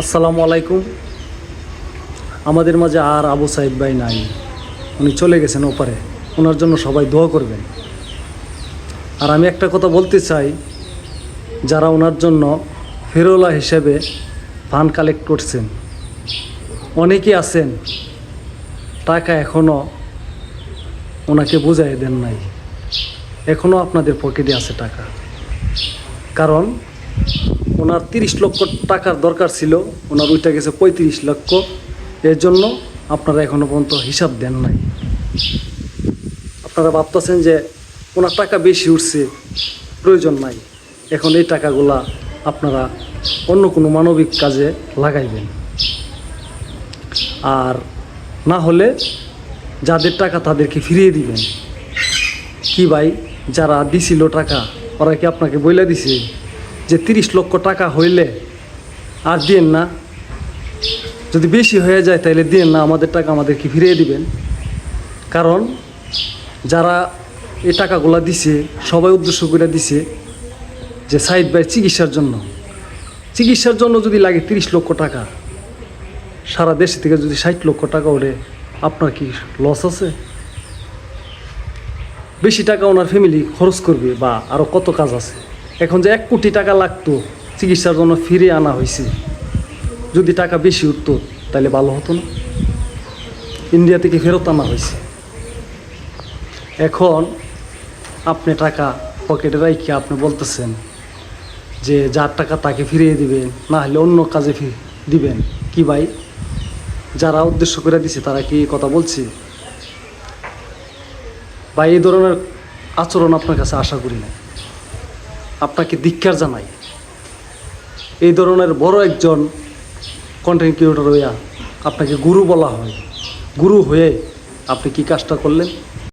আসসালামু আলাইকুম। আমাদের মাঝে আর আবু সাইদ ভাই নাই, উনি চলে গেছেন ওপারে। ওনার জন্য সবাই দোয়া করবেন। আর আমি একটা কথা বলতে চাই, যারা ওনার জন্য ফেরোলা হিসেবে ফান্ড কালেক্ট করছেন, অনেকেই আছেন টাকা এখনও ওনাকে বুঝাই দেন নাই, এখনও আপনাদের পকেটে আছে টাকা। কারণ ওনার 30 লক্ষ টাকার দরকার ছিল, ওনার ওইটা গেছে 35 লক্ষ। এর জন্য আপনারা এখনও পর্যন্ত হিসাব দেন নাই। আপনারা ভাবতেছেন যে ওনার টাকা বেশি উঠছে, প্রয়োজন নাই। এখন এই টাকাগুলা আপনারা অন্য কোনো মানবিক কাজে লাগাইবেন। আর না হলে যাদের টাকা তাদেরকে ফিরিয়ে দিবেন। কি ভাই, যারা দিছিল টাকা ওরা কি আপনাকে বইলা দিছে যে 30 লক্ষ টাকা হইলে আর দিয়েন না, যদি বেশি হয়ে যায় তাহলে দিয়েন না, আমাদের টাকা আমাদেরকে ফিরিয়ে দিবেন? কারণ যারা এই টাকাগুলা দিছে সবাই উদ্দেশ্য করে দিছে যে সাইদ ভাই চিকিৎসার জন্য যদি লাগে 30 লক্ষ টাকা, সারা দেশ থেকে যদি 60 লক্ষ টাকা ওঠে, আপনার কি লস আছে? বেশি টাকা ওনার ফ্যামিলি খরচ করবে বা আরও কত কাজ আছে। এখন যে 1 কোটি টাকা লাগতো চিকিৎসার জন্য ফিরে আনা হয়েছে, যদি টাকা বেশি উঠতো তাহলে ভালো হতো না? ইন্ডিয়া থেকে ফেরত আনা হয়েছে। এখন আপনি টাকা পকেটে রাখি আপনি বলতেছেন যে যার টাকা তাকে ফিরিয়ে দিবেন, না হলে অন্য কাজে দিবেন। কি ভাই, যারা উদ্দেশ্য করে দিছে তারা কি কথা বলছে? ভাই, এই ধরনের আচরণ আপনার কাছে আশা করি না। আপনাকে ধিক্কার জানাই। এই ধরনের বড় একজন কন্টেন্ট ক্রিয়েটর হইয়া আপনাকে গুরু বলা হয়, গুরু হয়ে আপনি কি কাজটা করলেন?